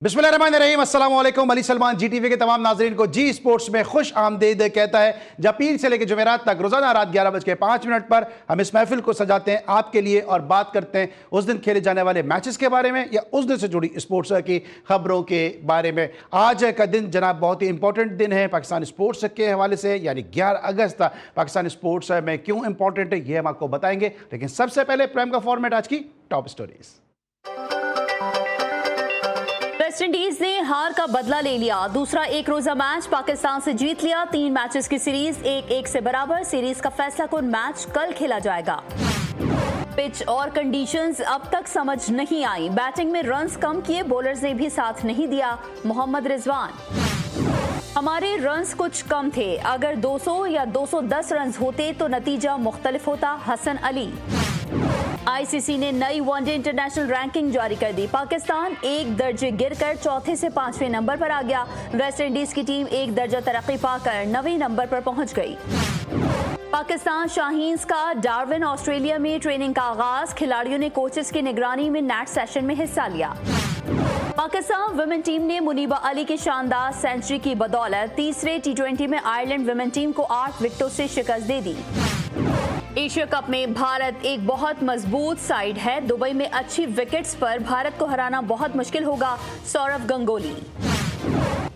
बिस्मिल्लाहिर्रहमानिर्रहीम, अस्सलाम वालेकुम। अली सलमान जी टीवी के तमाम नाजरीन को जी स्पोर्ट्स में खुश आमदीद कहता है। जब पीर से लेकर जुमेरात तक रोजाना रात 11:05 पर हम इस महफिल को सजाते हैं आपके लिए और बात करते हैं उस दिन खेले जाने वाले मैचेस के बारे में या उस दिन से जुड़ी स्पोर्ट्स की खबरों के बारे में। आज का दिन जनाब बहुत ही इंपॉर्टेंट दिन है पाकिस्तान स्पोर्ट्स के हवाले से, यानी 11 अगस्त पाकिस्तान स्पोर्ट्स में क्यों इंपॉर्टेंट है ये हम आपको बताएंगे। लेकिन सबसे पहले प्राइम का फॉर्मेट आज की टॉप स्टोरीज। वेस्टइंडीज ने हार का बदला ले लिया। दूसरा एक रोजा मैच पाकिस्तान से जीत लिया। 3 मैचेस की सीरीज 1-1 से बराबर। सीरीज का फैसला कुन मैच कल खेला जाएगा। पिच और कंडीशंस अब तक समझ नहीं आई। बैटिंग में रन्स कम किए, बॉलर्स ने भी साथ नहीं दिया। मोहम्मद रिजवान, हमारे रन्स कुछ कम थे, अगर 200 या 210 रन्स होते तो नतीजा मुख्तलिफ होता। हसन अली, आईसीसी ने नई वनडे इंटरनेशनल रैंकिंग जारी कर दी। पाकिस्तान एक दर्जे गिरकर चौथे से 5वें नंबर पर आ गया। वेस्ट इंडीज की टीम एक दर्जा तरक्की पाकर 9वें नंबर पर पहुंच गई। पाकिस्तान शाहीन्स का डार्विन ऑस्ट्रेलिया में ट्रेनिंग का आगाज। खिलाड़ियों ने कोचेस की निगरानी में नेट सेशन में हिस्सा लिया। पाकिस्तान विमेन टीम ने मुनीबा अली की शानदार सेंचुरी की बदौलत तीसरे टी20 में आयरलैंड विमेन टीम को 8 विकेटों से शिकस्त दे दी। एशिया कप में भारत एक बहुत मजबूत साइड है। दुबई में अच्छी विकेट्स पर भारत को हराना बहुत मुश्किल होगा। सौरव गंगोली,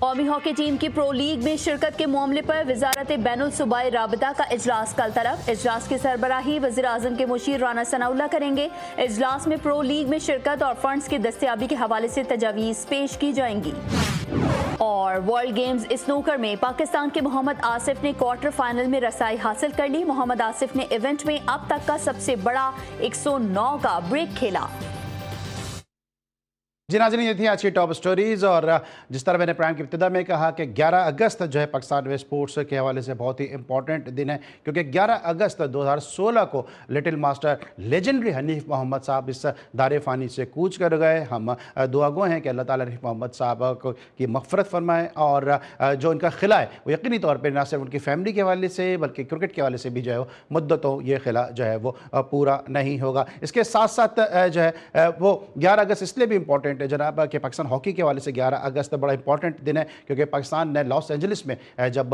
कौमी हॉकी टीम की प्रो लीग में शिरकत के मामले पर वजारत बैनुल सूबाई राबिता का इजलास कल तलब। इजलास की सरबराही वज़ीर आज़म के मुशीर राना सनाउल्लाह करेंगे। इजलास में प्रो लीग में शिरकत और फंड्स की दस्तयाबी के हवाले से तजावीज़ पेश की जाएंगी। और वर्ल्ड गेम्स स्नूकर में पाकिस्तान के मोहम्मद आसिफ ने क्वार्टर फाइनल में रसाई हासिल कर ली। मोहम्मद आसिफ ने इवेंट में अब तक का सबसे बड़ा 109 का ब्रेक खेला। जी नाज़रीन, ये थी आज की टॉप स्टोरीज़। और जिस तरह मैंने प्राइम की इब्तिदा में कहा कि 11 अगस्त जो है पाकिस्तान में स्पोर्ट्स के हवाले से बहुत ही इंपॉर्टेंट दिन है, क्योंकि 11 अगस्त 2016 को little master legendary Hanif Mohammad साहब इस दारे फ़ानी से कूच कर गए। हम दुआगो हैं कि अल्लाह ताला हनीफ मोहम्मद साहब की मग़फ़रत फरमाए और जो इनका खिला है वो यकीनी तौर पर न सिर्फ उनकी फ़ैमिली के हवाले से बल्कि क्रिकेट के हवाले से भी जो है वो मुद्दतों ये खिला जो है वो पूरा नहीं होगा। इसके साथ साथ जो है वो 11 अगस्त इसलिए भी इंपॉर्टेंट जनाब कि पाकिस्तान हॉकी के हवाले से 11 अगस्त बड़ा इंपॉर्टेंट दिन है, क्योंकि पाकिस्तान ने लॉस एंजलिस में जब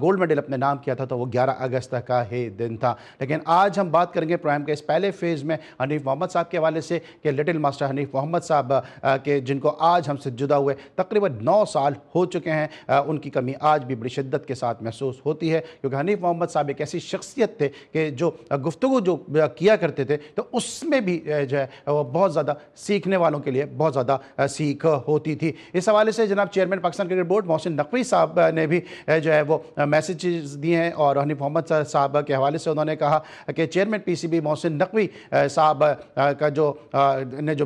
गोल्ड मेडल अपने नाम किया था तो वो 11 अगस्त का ही दिन था। लेकिन आज हम बात करेंगे प्राइम के इस पहले फेज़ में हनीफ मोहम्मद साहब के हवाले से कि लिटिल मास्टर हनीफ मोहम्मद साहब के जिनको आज हमसे जुदा हुए तकरीबन 9 साल हो चुके हैं, उनकी कमी आज भी बड़ी शिद्दत के साथ महसूस होती है, क्योंकि हनीफ मोहम्मद साहब एक ऐसी शख्सियत थे कि जो गुफ्तगू जो किया करते थे तो उसमें भी जो है बहुत ज़्यादा सीखने वालों के लिए बहुत ज़्यादा सीख होती थी। इस हवाले से जनाब chairman Pakistan cricket board Mohsin Naqvi साहब ने भी जो है वो मैसेजेस दिए हैं और हनीफ मोहम्मद साहब के हवाले से उन्होंने कहा कि चेयरमैन पीसीबी मोहसिन नकवी साहब का जो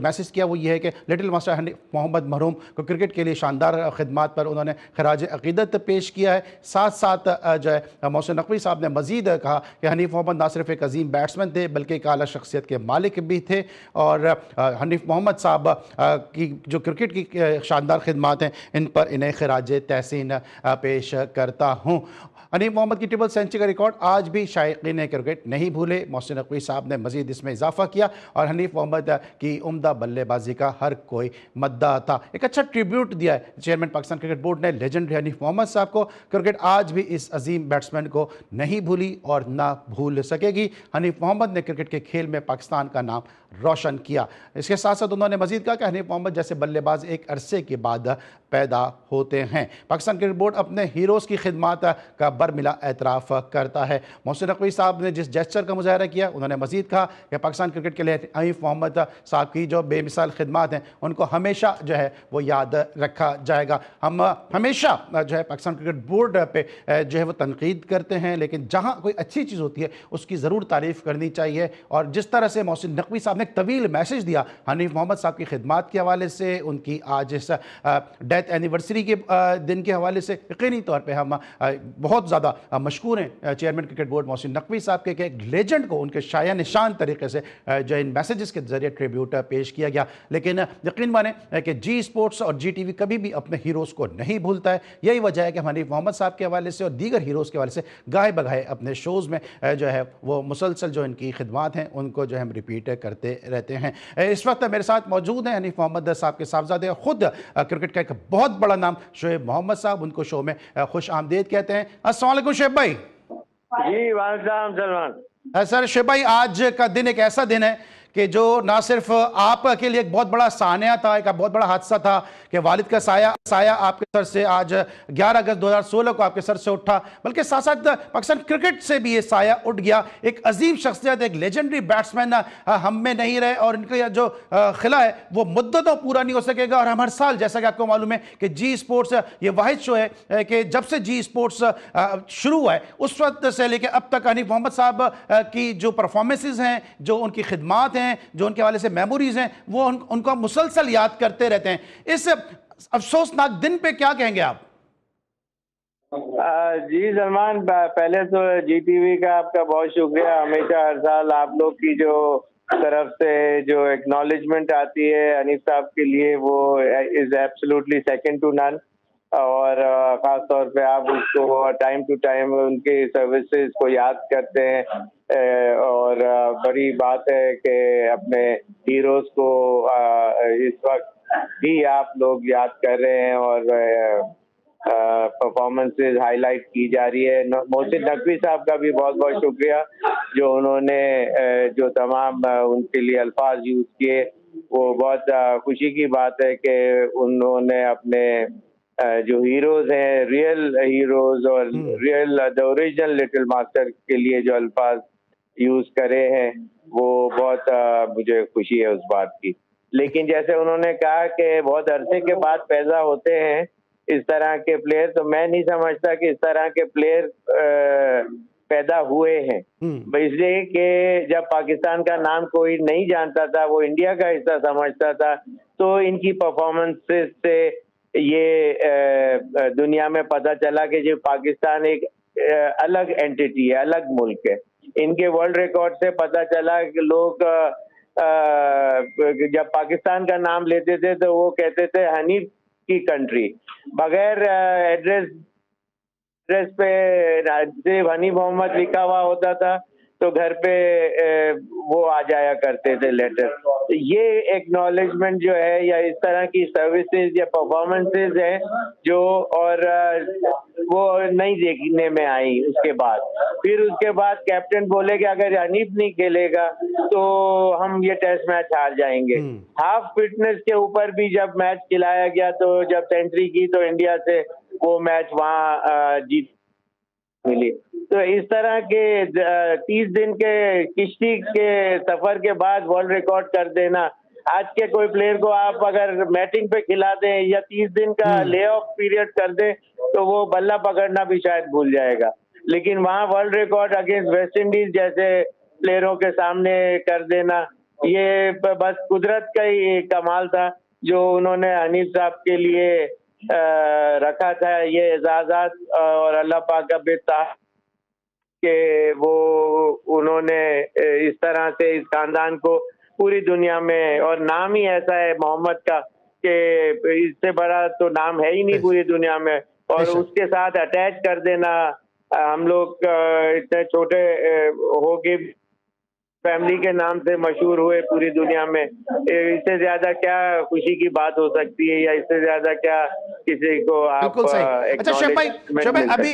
मैसेज किया वो ये है कि लिटिल मास्टर हनीफ मोहम्मद मरहूम को क्रिकेट के लिए शानदार खिदमात पर उन्होंने खराज अकीदत पेश किया है। साथ साथ जो है मोहसिन नकवी साहब ने मज़ीद कहा कि हनीफ मोहम्मद ना सिर्फ एक अजीम बैट्समैन थे बल्कि एक आला शख्सियत के मालिक भी थे और हनीफ मोहम्मद साहब की जो क्रिकेट की शानदार खिदमात हैं इन पर इन्हें खराज तहसीन पेश करता हूँ। हनीफ मोहम्मद की ट्रिपल सेंचुरी का रिकॉर्ड आज भी शायकीन क्रिकेट नहीं भूले। मोहसिन नकवी साहब ने मजीद इसमें इजाफा किया और हनीफ मोहम्मद की उम्दा बल्लेबाजी का हर कोई मद्दा था। एक अच्छा ट्रिब्यूट दिया है चेयरमैन पाकिस्तान क्रिकेट बोर्ड ने लेजेंडरी हनीफ मोहम्मद साहब को। क्रिकेट आज भी इस अजीम बैट्समैन को नहीं भूली और ना भूल सकेगी। हनीफ मोहम्मद ने क्रिकेट के खेल में पाकिस्तान का नाम रोशन किया। इसके साथ साथ उन्होंने मजीद कहा कि हनीफ मोहम्मद जैसे बल्लेबाज एक अरसे के बाद पैदा होते हैं। पाकिस्तान क्रिकेट बोर्ड अपने हीरोज़ की खिदमात का बरमिला एतराफ़ करता है। मोहसिन नकवी साहब ने जिस जेस्चर का मुजाहरा किया उन्होंने मजीद कहा कि पाकिस्तान क्रिकेट के लिए हनीफ मोहम्मद साहब की जो बेमिसाल खिदमात हैं उनको हमेशा जो है वो याद रखा जाएगा। हम हमेशा जो है पाकिस्तान क्रिकेट बोर्ड पे जो है वो तनकीद करते हैं, लेकिन जहाँ कोई अच्छी चीज़ होती है उसकी ज़रूर तारीफ़ करनी चाहिए। और जिस तरह से मोहसिन नकवी साहब ने एक तवील मैसेज दिया हनीफ मोहम्मद साहब की खिदमात के हवाले से, उनकी आज इस डेथ एनिवर्सरी के दिन के हवाले से यकीनी तौर पे हम बहुत ज़्यादा मशकूर हैं chairman cricket board Mohsin Naqvi साहब के एक लेजेंड को उनके शाया निशान तरीके से जो इन मैसेजेस के ज़रिए ट्रिब्यूट पेश किया गया। लेकिन यकीन माने कि जी स्पोर्ट्स और जी टीवी कभी भी अपने हीरोज़ को नहीं भूलता है। यही वजह है कि हम हनीफ मोहम्मद साहब के हवाले से और दीगर हीरोज़ के हवाले से गाहे बगाहे अपने शोज़ में जो है वो मुसलसल जो इनकी खिदमात हैं उनको जो है हम रिपीट करते देते रहते हैं। इस वक्त मेरे साथ मौजूद हैं हनीफ मोहम्मद साहब के साहबजादे, खुद क्रिकेट का एक बहुत बड़ा नाम शोएब मोहम्मद साहब, उनको शो में खुश आमदीद कहते हैं। अस्सलाम वालेकुम शोएब भाई। जी वालेकुम सलमान। सर शोएब भाई, आज का दिन एक ऐसा दिन है कि जो ना सिर्फ आपके लिए एक बहुत बड़ा सानिया था, एक बहुत बड़ा हादसा था कि वालिद का साया आपके सर से आज 11 अगस्त 2016 को आपके सर से उठा, बल्कि साथ साथ पाकिस्तान क्रिकेट से भी ये साया उठ गया। एक अजीम शख्सियत, एक लेजेंडरी बैट्समैन हम में नहीं रहे और इनका जो खिला है वो मुद्दतों पूरा नहीं हो सकेगा। और हम हर साल, जैसा कि आपको मालूम है कि जी स्पोर्ट्स ये वाहिद शो है कि जब से जी स्पोर्ट्स शुरू हुआ है उस वक्त से लेकर अब तक हनीफ मोहम्मद साहब की जो परफॉर्मेंसेज हैं, जो उनकी खिदमात हैं, जो उनके हवाले से मेमोरीज हैं, वो उनको हम मुसलसल याद करते रहते हैं। इस अफसोसनाक दिन पे क्या कहेंगे आप? जी सलमान, पहले तो जीटीवी का आपका बहुत शुक्रिया। हमेशा हर साल आप लोग की जो तरफ से जो एक्नॉलेजमेंट आती है हनीफ साहब के लिए, वो is absolutely second to none. और खास तौर पे आप उसको टाइम टू टाइम उनके सर्विसेज को याद करते हैं। और बड़ी बात है कि अपने हीरोज को इस वक्त भी आप लोग याद कर रहे हैं और परफॉर्मेंसेज हाईलाइट की जा रही है। मोहसिन नकवी साहब का भी बहुत बहुत शुक्रिया, जो उन्होंने जो तमाम उनके लिए अल्फाज यूज किए, वो बहुत खुशी की बात है कि उन्होंने अपने जो हीरोज हैं, रियल हीरोज और real the original little master के लिए जो अल्फाज यूज करे हैं, वो बहुत मुझे खुशी है उस बात की। लेकिन जैसे उन्होंने कहा कि बहुत अरसे के बाद पैदा होते हैं इस तरह के प्लेयर, तो मैं नहीं समझता कि इस तरह के प्लेयर पैदा हुए हैं। इसलिए कि जब पाकिस्तान का नाम कोई नहीं जानता था, वो इंडिया का हिस्सा समझता था, तो इनकी परफॉर्मेंसेस से ये दुनिया में पता चला कि जो पाकिस्तान एक अलग एंटिटी है, अलग मुल्क है। इनके वर्ल्ड रिकॉर्ड से पता चला कि लोग जब पाकिस्तान का नाम लेते थे तो वो कहते थे हनीफ की कंट्री, बगैर एड्रेस पे सिर्फ हनीफ मोहम्मद लिखा हुआ होता था तो घर पे वो आ जाया करते थे लेटर। तो ये एक्नॉलेजमेंट जो है या इस तरह की सर्विसेज या परफॉर्मेंसेज हैं जो, और वो नहीं देखने में आई। उसके बाद कैप्टन बोले कि अगर हनीफ नहीं खेलेगा तो हम ये टेस्ट मैच हार जाएंगे। हाफ फिटनेस के ऊपर भी जब मैच खिलाया गया तो जब सेंचुरी की तो इंडिया से वो मैच वहाँ जीत मिली। तो इस तरह के 30 दिन के किश्ती के सफर के बाद वर्ल्ड रिकॉर्ड कर देना, आज के कोई प्लेयर को आप अगर बैटिंग पे खिला दें या 30 दिन का ले ऑफ पीरियड कर दें तो वो बल्ला पकड़ना भी शायद भूल जाएगा। लेकिन वहाँ world record against West Indies जैसे प्लेयरों के सामने कर देना, ये बस कुदरत का ही कमाल था जो उन्होंने हनीफ साहब के लिए रखा था। ये एजाज़ात और अल्लाह पाक का बेता कि वो उन्होंने इस तरह से इस खानदान को पूरी दुनिया में, और नाम ही ऐसा है मोहम्मद का कि इससे बड़ा तो नाम है ही नहीं पूरी दुनिया में, और उसके साथ अटैच कर देना। हम लोग इतने छोटे हो के फैमिली के नाम से मशहूर हुए पूरी दुनिया में, इससे ज्यादा क्या खुशी की बात हो सकती है या इससे ज्यादा क्या किसी को आप। बिल्कुल सही। अच्छा शोएब भाई,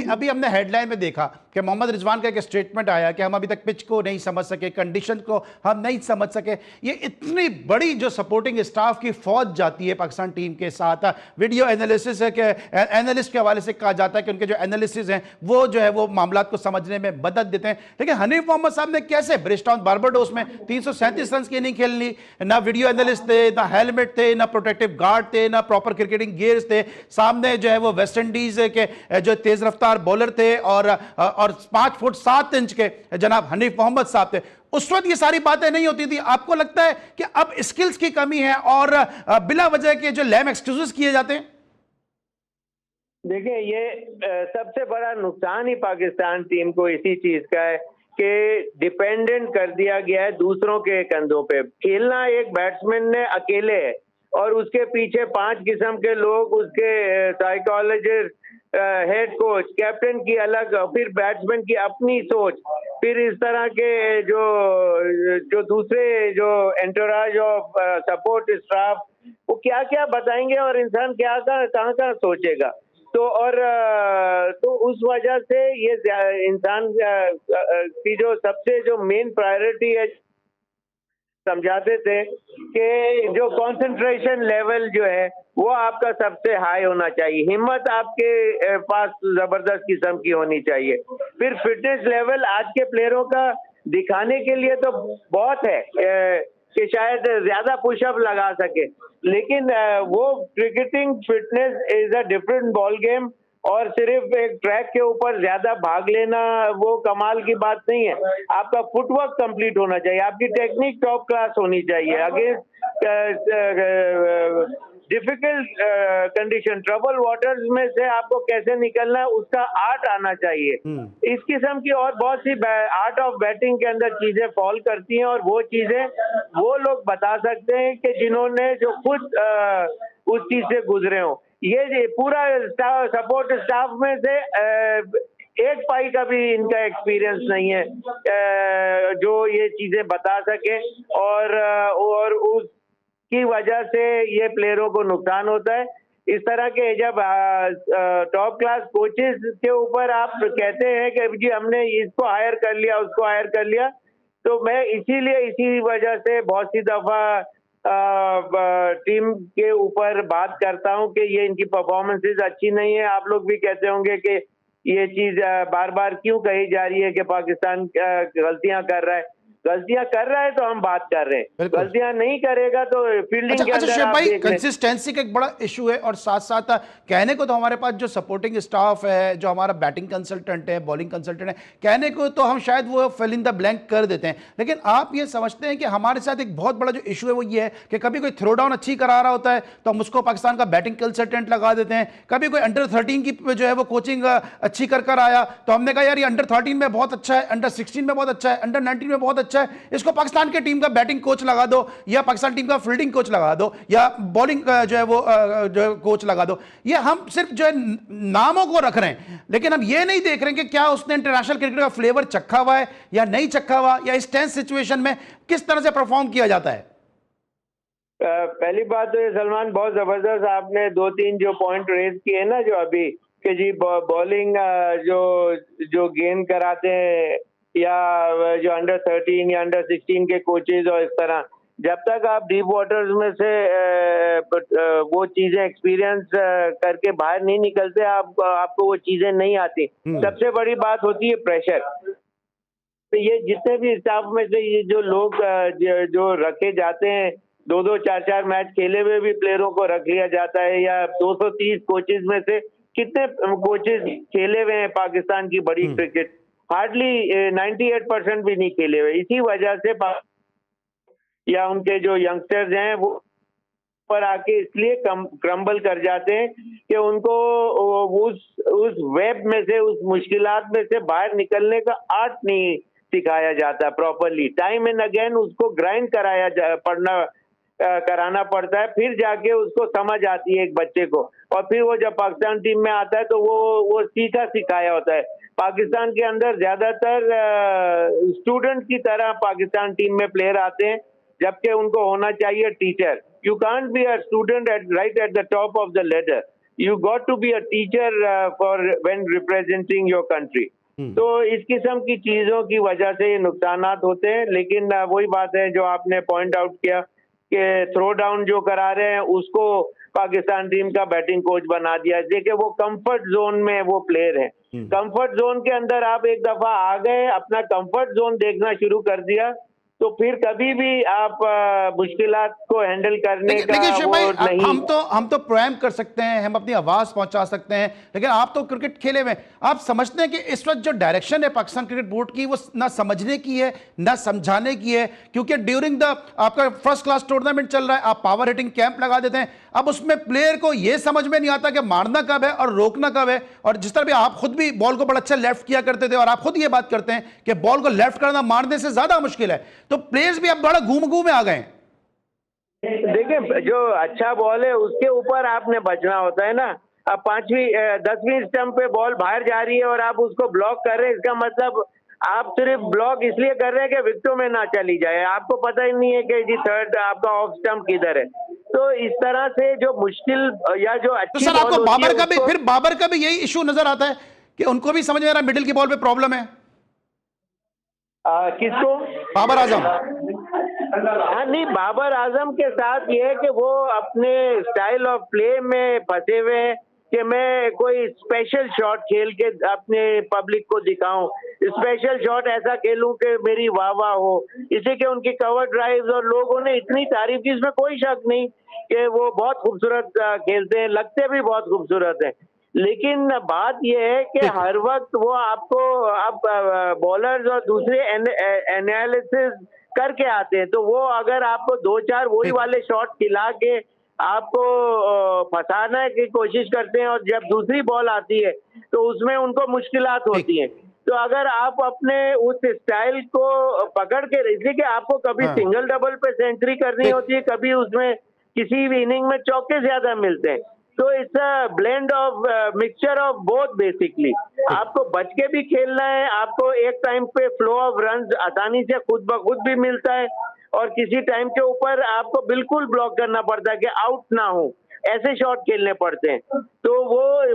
अभी हमने हेडलाइन में देखा कि मोहम्मद रिजवान का एक स्टेटमेंट आया कि हम अभी तक पिच को नहीं समझ सके, कंडीशन को हम नहीं समझ सके। ये इतनी बड़ी जो सपोर्टिंग स्टाफ की फौज जाती है पाकिस्तान टीम के साथ, वीडियो एनालिसिस है कि एनालिस्ट के हवाले से कहा जाता है कि उनके जो एनालिसिस हैं वो जो है वो मामलात को समझने में मदद देते हैं। लेकिन हनीफ मोहम्मद साहब ने कैसे ब्रिजटाउन बारबाडोस में 337 रन की इनिंग खेल ली, ना वीडियो एनालिस्ट थे, ना हेलमेट थे, ना प्रोटेक्टिव गार्ड थे, ना प्रॉपर क्रिकेटिंग गियर्स थे, सामने जो है वो वेस्ट इंडीज के जो तेज रफ्तार बॉलर थे और 5 फुट 7 इंच के जनाब हनीफ मोहम्मद साहब थे। उस वक्त ये सारी बातें नहीं होती थी। आपको लगता है कि अब स्किल्स की कमी है और बिला वजह के जो लैम एक्सक्यूजेस किए जाते हैं? देखिए, ये सबसे बड़ा नुकसान ही पाकिस्तान टीम को इसी चीज का है कि डिपेंडेंट कर दिया गया है दूसरों के कंधों पे। खेलना एक बैट्समैन ने अकेले है, और उसके पीछे 5 किस्म के लोग, उसके साइकोलॉजिस्ट, हेड कोच, कैप्टन की अलग, फिर बैट्समैन की अपनी सोच, फिर इस तरह के जो दूसरे जो एंटोराज ऑफ सपोर्ट स्टाफ, वो क्या क्या बताएंगे और इंसान क्या कहाँ कहाँ सोचेगा। तो और तो उस वजह से ये इंसान की जो सबसे जो मेन प्रायोरिटी है, समझाते थे कि जो कंसंट्रेशन लेवल जो है वो आपका सबसे हाई होना चाहिए, हिम्मत आपके पास जबरदस्त किस्म की होनी चाहिए। फिर फिटनेस लेवल आज के प्लेयरों का दिखाने के लिए तो बहुत है कि शायद ज्यादा पुशअप लगा सके, लेकिन वो cricketing fitness is a different ball game, और सिर्फ एक ट्रैक के ऊपर ज्यादा भाग लेना वो कमाल की बात नहीं है। आपका फुटवर्क कंप्लीट होना चाहिए, आपकी टेक्निक टॉप क्लास होनी चाहिए, against difficult condition, trouble waters में से आपको कैसे निकलना है उसका आर्ट आना चाहिए। इस किस्म की और बहुत सी आर्ट ऑफ बैटिंग के अंदर चीजें फॉल करती हैं, और वो चीजें वो लोग बता सकते हैं कि जिन्होंने जो खुद उस चीज से गुजरे हो। ये पूरा सपोर्ट स्टाफ में से एक पाई का भी इनका एक्सपीरियंस नहीं है जो ये चीजें बता सके, और उसकी वजह से ये प्लेयरों को नुकसान होता है। इस तरह के जब टॉप क्लास कोचेस के ऊपर आप कहते हैं कि जी हमने इसको हायर कर लिया, उसको हायर कर लिया, तो मैं इसी वजह से बहुत सी दफा टीम के ऊपर बात करता हूं कि ये इनकी परफॉर्मेंसेस अच्छी नहीं है। आप लोग भी कहते होंगे कि ये चीज बार बार क्यों कही जा रही है कि पाकिस्तान गलतियां कर रहा है। गलतियां कर रहा है तो हम बात कर रहे हैं, गलतियां नहीं करेगा तो फील्डिंग के अंदर शुएब भाई, कंसिस्टेंसी का एक बड़ा इशू है, और साथ साथ कहने को तो हमारे पास जो सपोर्टिंग स्टाफ है, जो हमारा बैटिंग कंसल्टेंट है, बॉलिंग कंसल्टेंट है, कहने को तो हम शायद वो फिल इन द ब्लैंक कर देते हैं, लेकिन आप ये समझते हैं कि हमारे साथ एक बहुत बड़ा जो इशू है वो ये है कि कभी कोई थ्रो डाउन अच्छी करा रहा होता है तो हम उसको पाकिस्तान का बैटिंग कंसल्टेंट लगा देते हैं, कभी कोई अंडर 13 की जो है वो कोचिंग अच्छी कर आया तो हमने कहा यार ये अंडर 13 में बहुत अच्छा है, अंडर 16 में बहुत अच्छा है, अंडर 19 में बहुत अच्छा है, इसको पाकिस्तान की टीम का बैटिंग कोच लगा दो, या पाकिस्तान टीम का फील्डिंग कोच लगा दो, या बॉलिंग जो है वो जो कोच लगा दो। ये हम सिर्फ जो है नामों को रख रहे हैं, लेकिन हम ये नहीं देख रहे हैं कि क्या उसने इंटरनेशनल क्रिकेट का फ्लेवर चखा हुआ है या नहीं चखा हुआ, या इस टेंस सिचुएशन में किस तरह से परफॉर्म किया जाता है। पहली बात तो ये सलमान, बहुत जबरदस्त आपने 2-3 जो पॉइंट रेज किए ना जो अभी, कि जी बॉलिंग जो गेन कराते हैं या जो अंडर 13 या अंडर 16 के कोचेज, और इस तरह जब तक आप डीप वाटर्स में से वो चीजें एक्सपीरियंस करके बाहर नहीं निकलते, आपको वो चीजें नहीं आती। सबसे बड़ी बात होती है प्रेशर। तो ये जितने भी स्टाफ में से ये जो लोग जो रखे जाते हैं, 2-2, 4-4 मैच खेले हुए भी प्लेयरों को रख लिया जाता है, या 230 कोचेज में से कितने कोचेज खेले हुए हैं पाकिस्तान की बड़ी क्रिकेट? हार्डली 98% भी नहीं खेले हुए। इसी वजह से या उनके जो यंगस्टर्स हैं वो पर आके इसलिए क्रम्बल कर जाते हैं कि उनको उस वेब में से, उस मुश्किलात में से बाहर निकलने का आर्ट नहीं सिखाया जाता प्रॉपरली। टाइम एंड अगेन उसको ग्राइंड कराना पड़ता है, फिर जाके उसको समझ आती है एक बच्चे को, और फिर वो जब पाकिस्तान टीम में आता है तो वो सीखा सिखाया होता है। पाकिस्तान के अंदर ज्यादातर स्टूडेंट की तरह पाकिस्तान टीम में प्लेयर आते हैं, जबकि उनको होना चाहिए teacher. You can't be a student right at the top of the ladder, you got to be a teacher for when representing your country. तो इस किस्म की चीजों की वजह से ये नुकसानात होते हैं। लेकिन वही बात है जो आपने पॉइंट आउट किया कि थ्रो डाउन जो करा रहे हैं उसको पाकिस्तान टीम का बैटिंग कोच बना दिया। देखिए वो कंफर्ट जोन में वो प्लेयर है, कंफर्ट जोन के अंदर आप एक दफा आ गए, अपना कंफर्ट जोन देखना शुरू कर दिया, तो फिर कभी भी आप मुश्किलात को हैंडल करने का वो नहीं। हम तो प्रोग्राम कर सकते हैं, हम अपनी आवाज पहुंचा सकते हैं, लेकिन आप तो क्रिकेट खेले हुए, आप समझते हैं कि इस वक्त जो डायरेक्शन है पाकिस्तान क्रिकेट बोर्ड की वो ना समझने की है ना समझाने की है, क्योंकि ड्यूरिंग द आपका फर्स्ट क्लास टूर्नामेंट चल रहा है, आप पावर हिटिंग कैंप लगा देते हैं, अब उसमें प्लेयर को यह समझ में नहीं आता कि मारना कब है और रोकना कब है। और जिस तरह भी आप खुद भी बॉल को बड़ा अच्छा लेफ्ट किया करते थे, और आप खुद ये बात करते हैं कि बॉल को लेफ्ट करना मारने से ज्यादा मुश्किल है, तो प्लेयर्स भी अब बड़ा घूम में आ गए। देखिए, जो अच्छा बॉल है उसके ऊपर आपने बचना होता है ना। अब 10वीं स्टंप पे बॉल बाहर जा रही है और आप उसको ब्लॉक कर रहे हैं, इसका मतलब आप सिर्फ ब्लॉक इसलिए कर रहे हैं कि विकेटों में ना चली जाए, आपको पता ही नहीं है कि जी थर्ड आपका ऑफ स्टंप किधर है। तो इस तरह से जो मुश्किल या जो तो अच्छी सर बॉल आपको होती है बाबर का भी उसको फिर बाबर का भी यही इशू नजर आता है कि उनको भी समझ में आ रहा है मिडिल की बॉल पे प्रॉब्लम है? किसको? बाबर आजम। हाँ नहीं, बाबर आजम के साथ ये है कि वो अपने स्टाइल ऑफ प्ले में फंसे हुए हैं कि मैं कोई स्पेशल शॉट खेल के अपने पब्लिक को दिखाऊं, स्पेशल शॉट ऐसा खेलूं कि मेरी वाह वाह हो। इसी के उनकी कवर ड्राइव्स और लोगों ने इतनी तारीफ की, इसमें कोई शक नहीं कि वो बहुत खूबसूरत खेलते हैं, लगते भी बहुत खूबसूरत है। लेकिन बात यह है कि ठीक है। हर वक्त वो आपको अब बॉलर्स और दूसरे एनालिसिस करके आते हैं, तो वो अगर आपको 2-4 वही ठीक है। वाले शॉट खिला के आपको फंसाने की कोशिश करते हैं, और जब दूसरी बॉल आती है तो उसमें उनको मुश्किलात ठीक। होती हैं। तो अगर आप अपने उस स्टाइल को पकड़ के, इसलिए कि आपको कभी हाँ। सिंगल डबल पे सेंचुरी करनी ठीक। होती है, कभी उसमें किसी भी इनिंग में चौके ज्यादा मिलते हैं। तो it's a blend of mixture of both basically. ठीक। आपको बच के भी खेलना है, आपको एक टाइम पे फ्लो ऑफ रन्स आसानी से खुद ब खुद भी मिलता है, और किसी टाइम के ऊपर आपको बिल्कुल ब्लॉक करना पड़ता है कि आउट ना हो, ऐसे शॉट खेलने पड़ते हैं। तो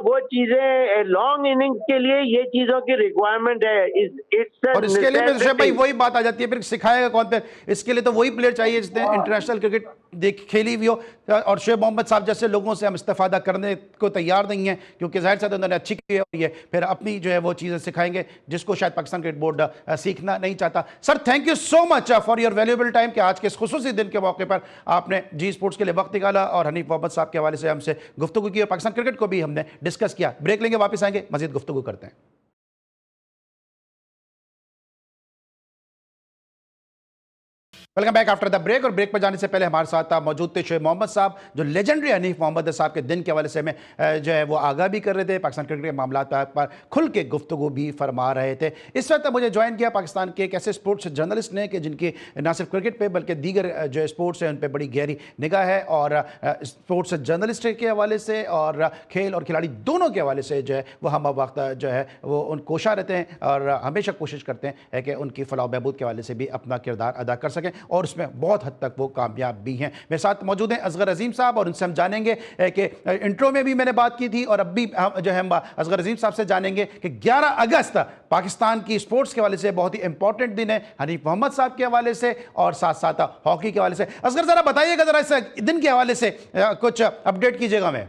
वो चीजें लॉन्ग इनिंग्स के लिए ये चीजों की रिक्वायरमेंट है। इट्स और इसके लिए फिर शोएब भाई वही बात आ जाती है, फिर सिखाएगा कौन? फिर इसके लिए तो वही प्लेयर चाहिए जिसने इंटरनेशनल क्रिकेट देख खेली हुई हो। और शोएब मोहम्मद साहब जैसे लोगों से हम इस्तेफादा करने को तैयार नहीं है, क्योंकि जाहिर सा उन्होंने अच्छी की है और ये फिर अपनी जो है वो चीज़ें सिखाएंगे जिसको शायद पाकिस्तान क्रिकेट बोर्ड सीखना नहीं चाहता। Sir thank you so much for your valuable time कि आज के इस खुसूसी दिन के मौके पर आपने जी स्पोर्ट्स के लिए वक्त निकाला और हनीफ मोहम्मद साहब के हवाले से हमसे गुफ्तगू की और पाकिस्तान क्रिकेट को भी हमने डिस्कस किया। ब्रेक लेंगे, वापस आएंगे, मजीद गुफ्तगू करते हैं। Welcome back after the break. और ब्रेक पर जाने से पहले हमारे साथ मौजूद थे शोएब मोहम्मद साहब, जो लेजेंडरी हनीफ मोहम्मद साहब के दिन के हवाले से हमें जो है वो आगाह भी कर रहे थे, पाकिस्तान क्रिकेट के मामला पर खुल के गुफ्तगू भी फरमा रहे थे। इस वक्त मुझे ज्वाइन किया पाकिस्तान के एक ऐसे स्पोर्ट्स जर्नलिस्ट ने कि जिनकी न सिर्फ क्रिकेट पर बल्कि दीगर जो स्पोर्ट्स है उन पर बड़ी गहरी निगाह है, और स्पोर्ट्स जर्नलिस्ट के हवाले से और खेल और खिलाड़ी दोनों के हवाले से जो है वो हम वक्त जो है वो उन कोशा रहते हैं और हमेशा कोशिश करते हैं कि उनकी फलाह बहबूद के हवाले से भी अपना किरदार अदा कर सकें, और उसमें बहुत हद तक वो कामयाब भी हैं। मेरे साथ मौजूद हैं असगर अजीम साहब, और उनसे हम जानेंगे कि इंट्रो में भी मैंने बात की थी और अब भी जो है हम असगर अजीम साहब से जानेंगे कि 11 अगस्त पाकिस्तान की स्पोर्ट्स के हवाले से बहुत ही इंपॉर्टेंट दिन है, हनीफ मोहम्मद साहब के हवाले से और साथ साथ हॉकी के हवाले से। असगर जरा बताइएगा, जरा इस दिन के हवाले से कुछ अपडेट कीजिएगा हमें।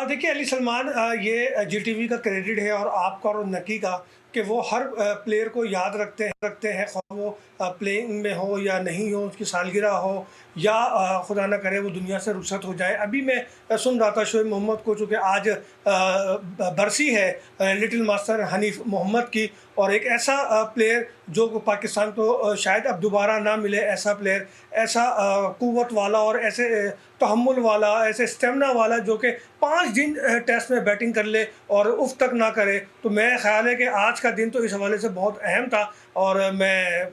देखिए अली सलमान, ये जीटीवी का क्रेडिट है और आपका और नकी का कि वो हर प्लेयर को याद रखते हैं, ख़्वाह वो प्लेइंग में हो या नहीं हो, उसकी सालगिरह हो या खुदा ना करे वो दुनिया से रुखसत हो जाए। अभी मैं सुन रहा था शोएब मोहम्मद को, चूँकि आज बरसी है लिटिल मास्टर हनीफ मोहम्मद की, और एक ऐसा प्लेयर जो पाकिस्तान को शायद अब दोबारा ना मिले, ऐसा प्लेयर, ऐसा क़ुव्वत वाला और ऐसे तहम्मुल वाला, ऐसे स्टेमिना वाला जो कि 5 दिन टेस्ट में बैटिंग कर ले और उफ तक ना करे। तो मैं ख्याल है कि आज का दिन तो इस हवाले से बहुत अहम था, और मैं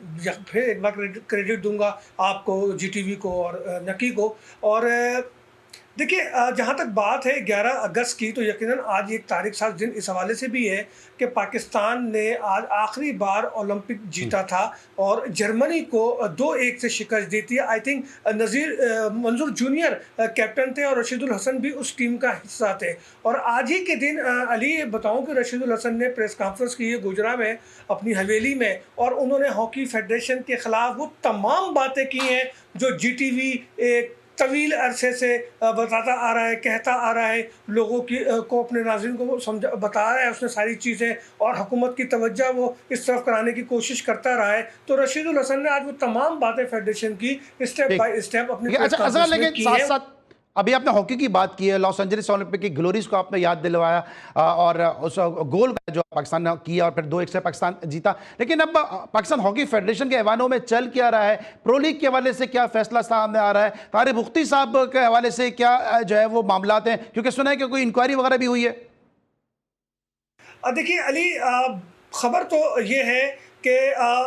फिर एक बार क्रेडिट दूंगा आपको, जीटीवी को और नकी को। और देखिए जहाँ तक बात है 11 अगस्त की, तो यकीनन आज एक तारीख साज दिन इस हवाले से भी है कि पाकिस्तान ने आज आखिरी बार ओलंपिक जीता था और जर्मनी को 2-1 से शिकस्त दी थी। आई थिंक मंजूर जूनियर कैप्टन थे और रशीदुल हसन भी उस टीम का हिस्सा थे। और आज ही के दिन अली बताऊं कि रशीदुल हसन ने प्रेस कॉन्फ्रेंस की है गुजरात में अपनी हवेली में, और उन्होंने हॉकी फेडरेशन के ख़िलाफ़ वो तमाम बातें की हैं जो जीटीवी एक तवील अरसे से बताता आ रहा है, कहता आ रहा है, लोगों को अपने नाज़रीन को बता रहा है उसने सारी चीज़ें, और हुकूमत की तवज्जो वो इस तरफ कराने की कोशिश करता रहा है। तो रशीदुल हसन ने आज वो तमाम बातें फेडरेशन की स्टेप बाय स्टेप अपनी की है। अभी आपने हॉकी की बात की है, लॉस एंजलिस ओलंपिक की ग्लोरीज को आपने याद दिलवाया और उस गोल जो पाकिस्तान ने किया और फिर 2-1 से पाकिस्तान जीता। लेकिन अब पाकिस्तान हॉकी फेडरेशन के ऐवानों में चल क्या रहा है? प्रो लीग के हवाले से क्या फैसला सामने आ रहा है? तारिक मुफ्ती साहब के हवाले से क्या जो है वो मामलात हैं, क्योंकि सुना है कि कोई इंक्वायरी वगैरह भी हुई है। देखिए अली, खबर तो ये है कि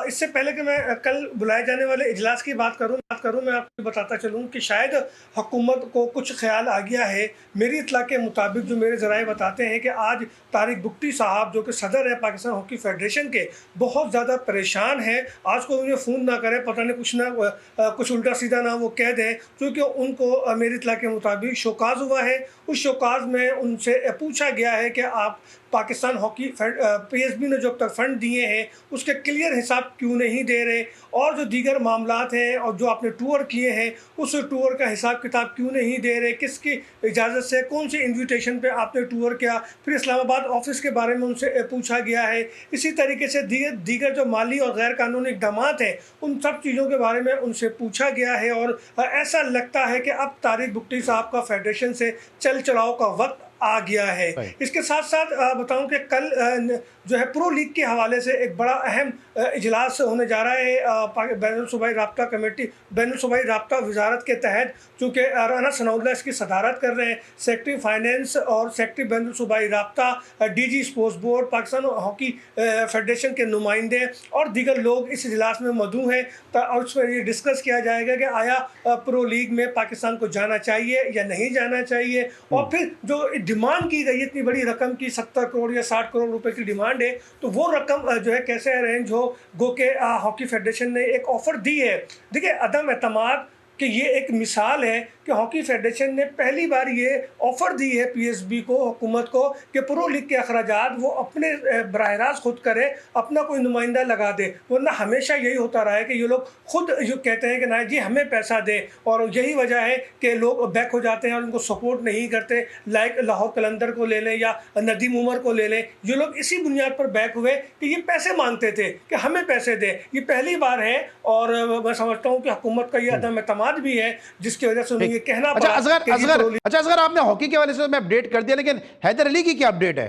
इससे पहले कि मैं कल बुलाए जाने वाले इजलास की बात करूं मैं आपको बताता चलूं कि शायद हुकूमत को कुछ ख्याल आ गया है। मेरी इत्तला के मुताबिक जो मेरे ज़राए बताते हैं कि आज तारिक बुक्टी साहब जो कि सदर है पाकिस्तान हॉकी फेडरेशन के, बहुत ज़्यादा परेशान हैं। आज को उन्हें फ़ोन ना करें, पता नहीं कुछ उल्टा सीधा ना वो कह दें, क्योंकि उनको मेरी इत्तला के मुताबिक शोकाज़ हुआ है। उस शोकाज़ में उनसे पूछा गया है कि आप पाकिस्तान हॉकी पीएसबी ने जो अब तक फ़ंड दिए हैं उसके क्लियर हिसाब क्यों नहीं दे रहे, और जो दीगर मामलात हैं और जो आपने टूर किए हैं उस टूर का हिसाब किताब क्यों नहीं दे रहे, किसकी इजाज़त से, कौन सी इन्विटेशन पे आपने टूर किया। फिर इस्लामाबाद ऑफिस के बारे में उनसे पूछा गया है। इसी तरीके से दीगर जो माली और गैर कानूनी इक़दाम हैं उन सब चीज़ों के बारे में उनसे पूछा गया है। और ऐसा लगता है कि अब तारिक बुक्टी साहब का फेडरेशन से चल चलाओ का वक्त आ गया है। इसके साथ साथ बताऊं कि कल जो है प्रो लीग के हवाले से एक बड़ा अहम इजलास होने जा रहा है बैनुल सूबाई राब्ता कमेटी, बैनुल सूबाई राब्ता वजारत के तहत, चूँकि राना सनाउल्लाह इसकी सदारत कर रहे हैं। सेक्रेटरी फाइनेंस और सेक्रेटरी बैनुल सूबाई राब्ता, DG sports board, Pakistan hockey federation के नुमाइंदे और दीगर लोग इस इजलास में मौजूद हैं। और उसमें ये डिस्कस किया जाएगा कि आया प्रो लीग में पाकिस्तान को जाना चाहिए या नहीं जाना चाहिए। और फिर जो डिमांड की गई इतनी बड़ी रकम की 70 करोड़ या 60 करोड़ रुपए की डिमांड है, तो वो रकम जो है कैसे अरेंज हो। गो के हॉकी फेडरेशन ने एक ऑफर दी है। देखिए, अदम एतमाद कि ये एक मिसाल है कि हॉकी फेडरेशन ने पहली बार ये ऑफ़र दी है पीएसबी को, हुकूमत को, कि प्रो लीग के अखराजात वो अपने बराह रास्त खुद करे, अपना कोई नुमाइंदा लगा दे। वरना हमेशा यही होता रहा है कि ये लोग खुद जो कहते हैं कि ना जी हमें पैसा दे, और यही वजह है कि लोग बैक हो जाते हैं और उनको सपोर्ट नहीं करते। लाइक लाहौर कलंदर को ले लें या नदीम उमर को ले लें, ये लोग इसी बुनियाद पर बैक हुए कि ये पैसे मांगते थे कि हमें पैसे दे। ये पहली बार है और मैं समझता हूँ कि हुकूमत का ये अदम एतमाद भी है जिसकी वजह से उन्हें ये कहना पड़ा। असगर आपने हॉकी के वाले से मैं अपडेट कर दिया, लेकिन हैदर अली की क्या अपडेट है?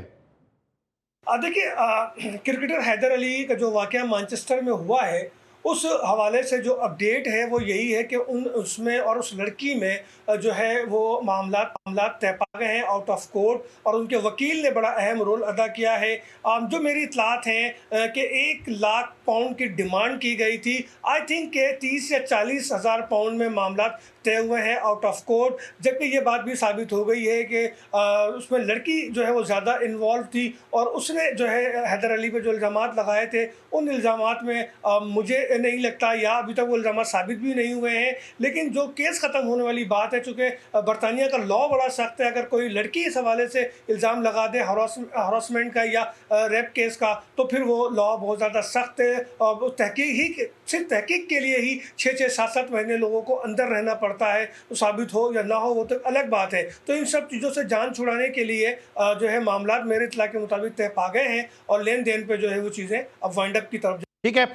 देखिए, क्रिकेटर हैदर अली का जो वाकया मैनचेस्टर में हुआ है उस हवाले से जो अपडेट है वो यही है कि उसमें और उस लड़की में जो है वो मामला तय पा गए हैं आउट ऑफ कोर्ट, और उनके वकील ने बड़ा अहम रोल अदा किया है। जो मेरी इतलात हैं कि 1 लाख पाउंड की डिमांड की गई थी, आई थिंक के 30 या 40 हज़ार पाउंड में मामला तय हुए हैं आउट ऑफ कोर्ट। जबकि ये बात भी साबित हो गई है कि उसमें लड़की जो है वो ज़्यादा इन्वॉल्व थी, और उसने जो है हैदर अली पे जो इल्ज़ामात लगाए थे उन इल्ज़ामात में मुझे नहीं लगता, या अभी तक वो इल्ज़ामात साबित भी नहीं हुए हैं। लेकिन जो केस ख़त्म होने वाली बात है, चूँकि बरतानिया का लॉ बड़ा सख्त है, अगर कोई लड़की इस हवाले से इल्ज़ाम लगा दे हरासमेंट का या रेप केस का, तो फिर वो लॉ बहुत ज़्यादा सख्त है। और सिर्फ तहकीक के लिए ही 6-6, 7-7 महीने लोगों को अंदर रहना पड़ता है। तो साबित हो या ना हो वो तो अलग बात है। तो इन सब चीज़ों से जान छुड़ाने के लिए जो है मामला मेरे इत्तला के मुताबिक तय पा गए हैं, और लेन देन पे जो है वो चीज़ें अब वाइंड अप की तरफ। ठीक है,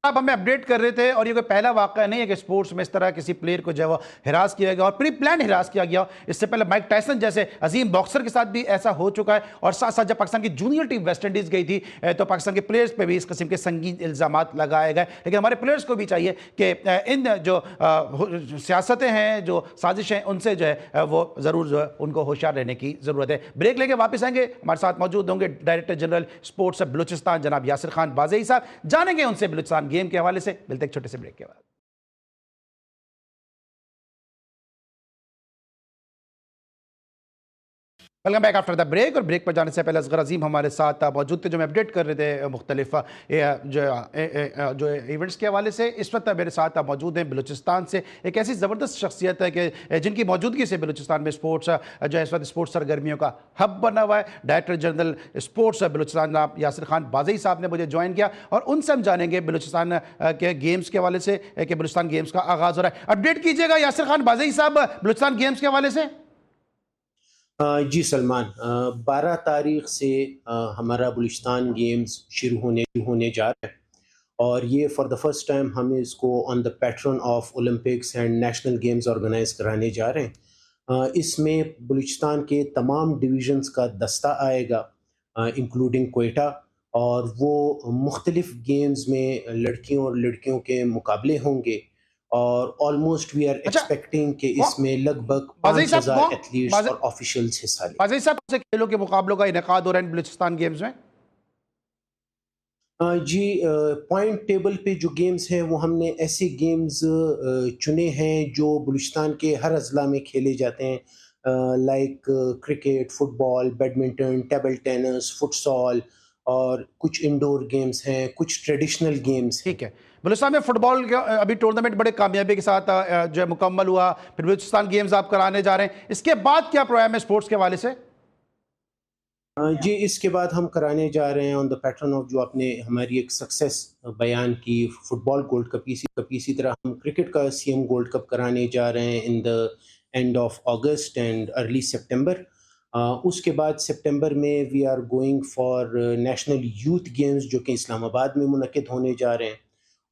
आप हमें अपडेट कर रहे थे, और ये कोई पहला वाक़या नहीं है कि स्पोर्ट्स में इस तरह किसी प्लेयर को जो है वो हिरास किया गया और प्री प्लान हिरास किया गया। इससे पहले माइक टायसन जैसे अजीम बॉक्सर के साथ भी ऐसा हो चुका है, और साथ साथ जब पाकिस्तान की जूनियर टीम वेस्ट इंडीज़ गई थी तो पाकिस्तान के प्लेयर्स पे भी इस किस्म के संगीन इल्ज़ामात लगाए गए। लेकिन हमारे प्लेयर्स को भी चाहिए कि इन जो सियासतें हैं, जो साजिशें, उनसे जो है वो ज़रूर जो है उनको होशियार रहने की ज़रूरत है। ब्रेक लेके वापस आएंगे, हमारे साथ मौजूद होंगे डायरेक्टर जनरल स्पोर्ट्स बलूचिस्तान जनाब यासिर खान बाज़ई साहब। जानेंगे उनसे बलूचिस्तान गेम के हवाले से। मिलते एक छोटे से ब्रेक के बाद। Welcome back after the break. और ब्रेक पर जाने से पहले असगर अजीम हमारे साथ मौजूद थे, जो मैं अपडेट कर रहे थे मुख्तलिफ जो इवेंट्स के हवाले से। इस वक्त मेरे साथ मौजूद हैं बलूचिस्तान से एक ऐसी ज़बरदस्त शख्सियत है कि जिनकी मौजूदगी से बलूचिस्तान में स्पोर्ट्स जो है इस वक्त स्पोर्ट्स सरगर्मियों का हब बना हुआ है। डायरेक्टर जनरल स्पोर्ट्स बलूचिस्तान जनाब यासिर खान बाज़ई साहब ने मुझे ज्वाइन किया, और उनसे हम जानेंगे बलूचिस्तान के गेम्स के हवाले से कि बलूचिस्तान गेम्स का आगाज़ हो रहा है। अपडेट कीजिएगा यासिर खान बाज़ई साहब बलूचिस्तान गेम्स के हवाले से। जी सलमान, 12 तारीख से हमारा बलूचिस्तान गेम्स शुरू होने जा रहा है, और ये फॉर द फर्स्ट टाइम हम इसको on the pattern of Olympics and national games organise कराने जा रहे हैं। इसमें बलूचिस्तान के तमाम डिवीजन्स का दस्ता आएगा, इंक्लूडिंग क्वेटा, और वो मुख्तलिफ गेम्स में लड़कियों के मुकाबले होंगे, और ऑलमोस्ट वी आर एक्सपेक्टिंग कि इसमें लगभग 5000 एथलीट्स और ऑफिशियल्स हिस्सा लें। बाज़ई साहब, कौन से खेलों के मुकाबलों का इनेकाद हो रहा है बलूचिस्तान गेम्स में? जी, पॉइंट टेबल पे जो गेम्स हैं वो हमने ऐसे गेम्स चुने हैं जो बलूचिस्तान के हर अजला में खेले जाते हैं, like cricket, football, badminton, table tennis, futsal, और कुछ इंडोर गेम्स हैं, कुछ ट्रेडिशनल गेम्स हैं। ठीक है। बलूचिस्तान में फुटबॉल का अभी टूर्नामेंट बड़े कामयाबी के साथ जो है मुकम्मल हुआ, फिर बलूचिस्तान गेम्स आप कराने जा रहे हैं, इसके बाद क्या प्रोग्राम है स्पोर्ट्स के हवाले से? जी, इसके बाद हम कराने जा रहे हैं ऑन द पैटर्न ऑफ जो आपने हमारी एक सक्सेस बयान की, फुटबॉल गोल्ड कप। इसी तरह हम क्रिकेट का सीएम गोल्ड कप कराने जा रहे हैं in the end of August and early सितंबर। उसके बाद सितंबर में we are going for national youth games जो कि इस्लामाबाद में मुनक्किद होने जा रहे हैं,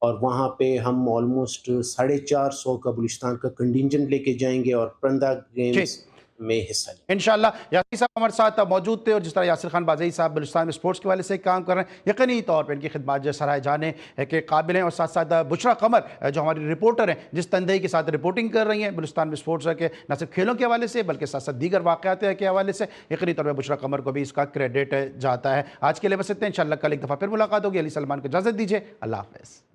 और वहाँ पे हम ऑलमोस्ट 450 का बलूचिस्तान का कंटिजेंट लेके जाएंगे और परंदा गेम्स में हिस्सा लेंगे इंशाल्लाह। यासिर साहब हमारे साथ मौजूद थे, और जिस तरह यासिर खान बाज़ई साहब बलूचिस्तान में स्पोर्ट्स के वाले से काम कर रहे हैं, यकीनी तौर पर इनकी खिदमत जो सराहे जाने के काबिल हैं। और साथ साथ बुशरा कमर जो हमारी रिपोर्टर हैं, जिस तंदही के साथ रिपोर्टिंग कर रही हैं बलूचिस्तान में स्पोर्ट्स के न सिर्फ खेलों के हवाले से बल्कि साथ साथ दीगर वाक़यात के हवाले से, यकीनी तौर पर बुशरा कमर को भी इसका क्रेडिट जाता है। आज के लिए बस इतने, इंशाल्लाह कल एक दफ़ा फिर मुलाकात होगी। अली सलमान को इजाज़त दीजिए, अल्लाह हाफ़िज़।